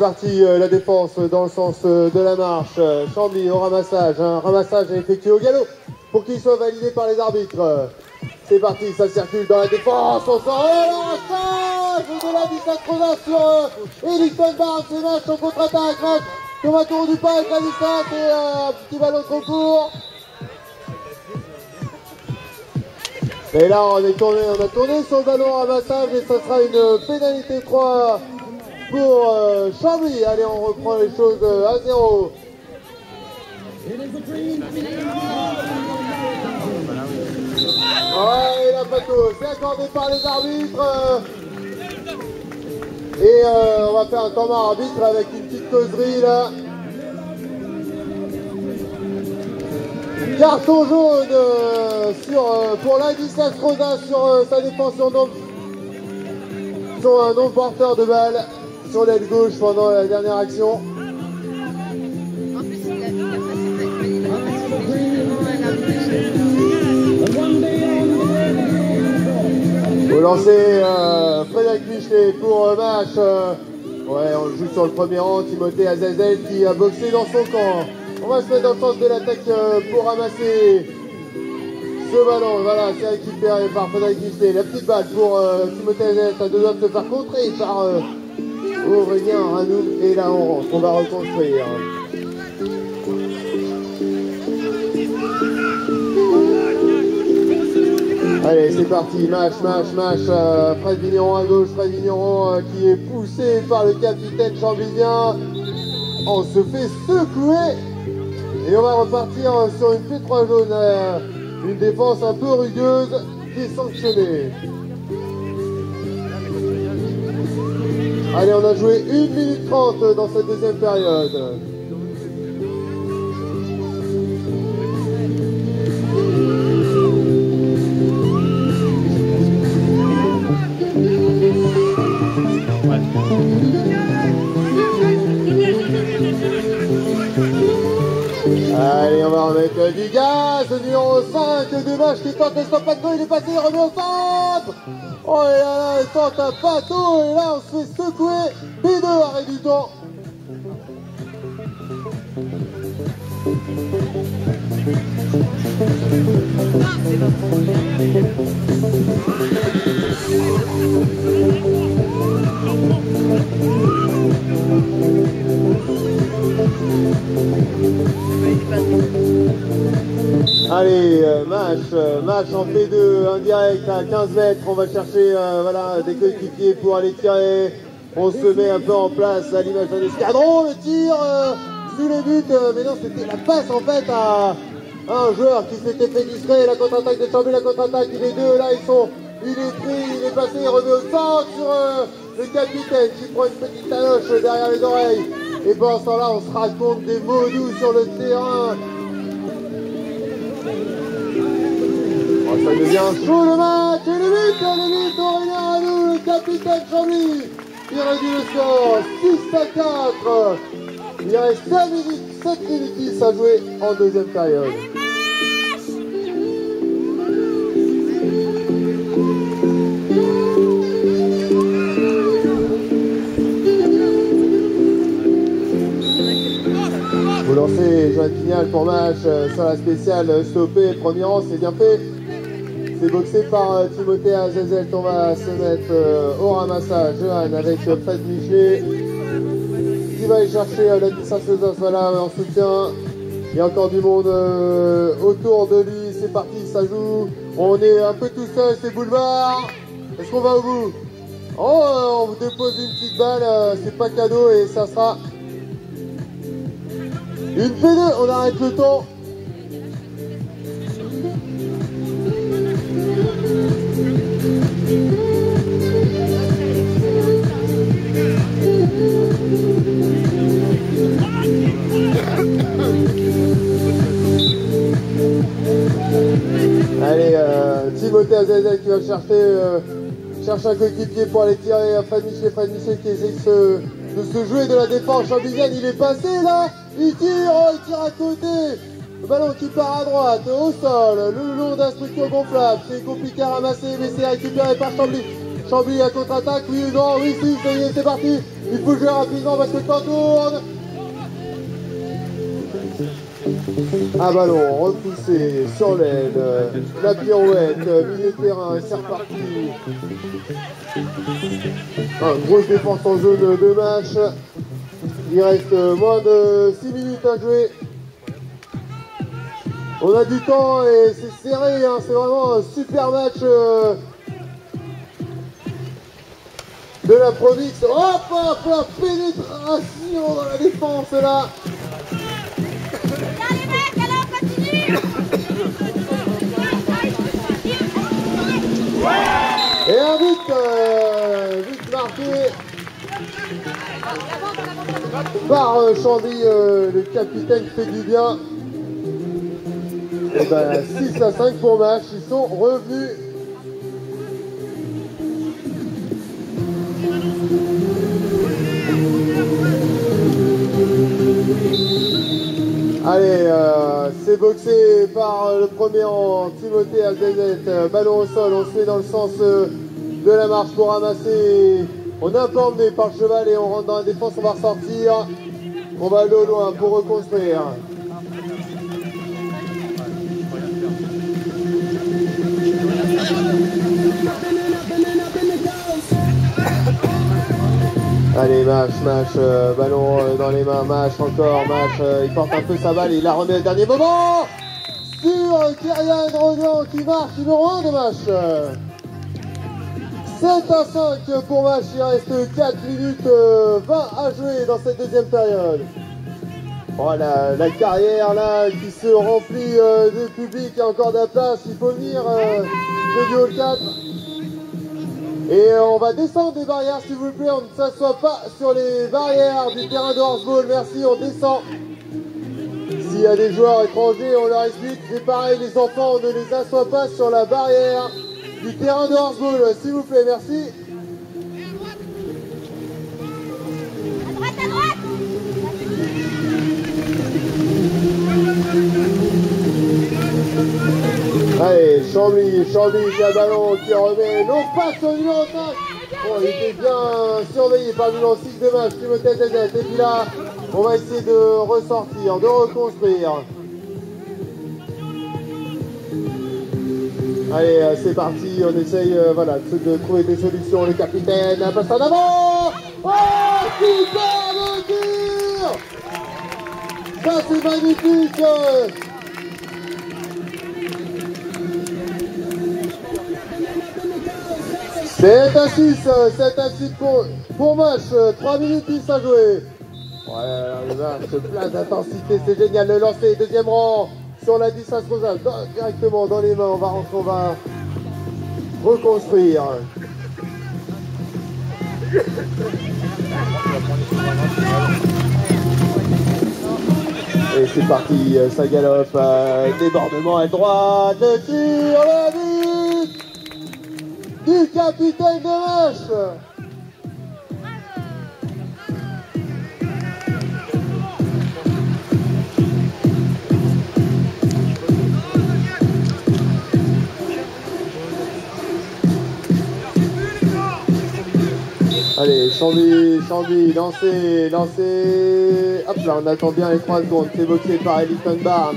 parti, la défense dans le sens de la marche. Chambly au ramassage, un ramassage effectué au galop pour qu'il soit validé par les arbitres. C'est parti, ça circule dans la défense, on sort le ramassage au-delà du 80 sur Ellington Barnes, c'est match en contre-attaque, Thomas Tour du pas avec la distance et un petit ballon trop court. Et là on a tourné sur le ballon ramassage et ça sera une pénalité 3 pour Chambly. Allez, on reprend les choses à 0. Ouais, la pato, c'est accordé par les arbitres. Et on va faire un temps mort arbitre avec une petite causerie là. Carton jaune pour Ladislas Rosa sur sa défense sur un non-porteur de balle sur l'aile gauche pendant la dernière action. Au lancer, Frédéric Michelet pour match. Ouais, on joue sur le premier rang. Timothée Azazel qui a boxé dans son camp. On va se mettre dans le sens de l'attaque pour ramasser ce ballon. Voilà, c'est récupéré par Frédéric Michelet. La petite balle pour Timothée Azazel. Ça doit se faire contrer par Aurélien Ranoum. Et là, on rentre. On va reconstruire. Allez, c'est parti, match, Fred Vigneron à gauche, Fred Vigneron qui est poussé par le capitaine chamblydien. On se fait secouer et on va repartir sur une P3 jaune, une défense un peu rugueuse qui est sanctionnée. Allez, on a joué 1 minute 30 dans cette deuxième période. Allez, on va remettre du gaz, le numéro 5 de match qui tente le stop à il est passé, il remet au centre. Oh et là, il tente un bateau et là on se fait secouer. B2, arrêt du temps. Allez, match en P2, indirect à 15 mètres, on va chercher voilà, des coéquipiers pour aller tirer. On se met un peu en place à l'image d'un escadron, le tir sous les buts, mais non, c'était la passe en fait à un joueur qui s'était fait distrait. La contre-attaque de Chambly, la contre-attaque, les deux là, il est pris, il est passé, il remet au centre sur le capitaine qui prend une petite taloche derrière les oreilles. Et pendant ce temps-là, on se raconte des mots doux sur le terrain. Oh, ça devient chaud le match. Et le but, Aurélien Ranoum, le capitaine Chambly, qui réduit le score 6-4. Il reste 7 minutes 10 à jouer en deuxième période. Vous lancez Joanne Pignal pour match sur la spéciale stoppée. Premier rang, c'est bien fait. C'est boxé par Timothée Azazel. On va se mettre au ramassage. Joanne avec Fred Michelet qui va aller chercher la distance. Voilà, en soutien. Il y a encore du monde autour de lui. C'est parti, ça joue. On est un peu tout seul, c'est boulevard. Est-ce qu'on va au bout? Oh, on vous dépose une petite balle. C'est pas cadeau et ça sera une P2, on arrête le temps. Allez, Timothée Azazel qui va chercher un coéquipier pour aller tirer à Fred Michelet qui essaie de se jouer de la défense chamblysienne. Il est passé là. Il tire à côté. Le ballon qui part à droite, au sol, le long d'un structure gonflable. C'est compliqué à ramasser, mais c'est récupéré par Chambly. Chambly à contre-attaque, oui ou non? Oui, si, ça y est, c'est parti. Il faut jouer rapidement parce que le temps tourne. Un ballon repoussé sur l'aile, la pirouette, milieu de terrain, et c'est reparti. Grosse défense en zone de match. Il reste moins de 6 minutes à jouer. On a du temps et c'est serré, hein. C'est vraiment un super match de la Provix. Hop, hop, hop, pénétration dans la défense là. Allez mec, allez on continue. Et un but marqué par Chambly, le capitaine qui fait du bien. Et ben 6-5 pour match, ils sont revenus. Allez, c'est boxé par le premier rang, Timothée Alzazet, ballon au sol, on se met dans le sens de la marche pour ramasser. On est un peu emmené par le cheval et on rentre dans la défense, on va ressortir. On va aller au loin pour reconstruire. Allez, Mach, ballon dans les mains, Mach encore, Mach, il porte un peu sa balle et il la remet au dernier moment sur Kyrian Rognan qui marque numéro 1 de Mach. 7-5 pour Mach, il reste 4 minutes 20 à jouer dans cette deuxième période. Voilà, la carrière là qui se remplit de public, il y a encore de la place, il faut venir du hall 4. Et on va descendre des barrières s'il vous plaît, on ne s'assoit pas sur les barrières du terrain de Horseball, merci, on descend. S'il y a des joueurs étrangers, on leur explique, c'est pareil, les enfants, on ne les assoit pas sur la barrière du terrain de Horseball, s'il vous plaît, merci. À droite, à droite. Allez, Chambly, qui a un ballon qui remet, non pas sur le numéro 5. Bon, il était bien surveillé par le numéro 6 de match, Timothée Alzazet. Et puis là, on va essayer de ressortir, de reconstruire. Allez, c'est parti, on essaye voilà, de trouver des solutions. Le capitaine, passe en avant. Oh, super tir. Ça, c'est magnifique. C'est un 6 pour match, 3 minutes 10 à jouer. Ouais, le match, plein d'intensité, c'est génial. Le lancer, deuxième rang, sur la distance Rosal, directement dans les mains, on va rentrer, on va reconstruire. Et c'est parti, ça galope, débordement à droite, le tir, le but du capitaine de Mach. Allez, Chambly, lancez. Hop là, on attend bien les 3 secondes. C'est boxé par Ellington Barnes.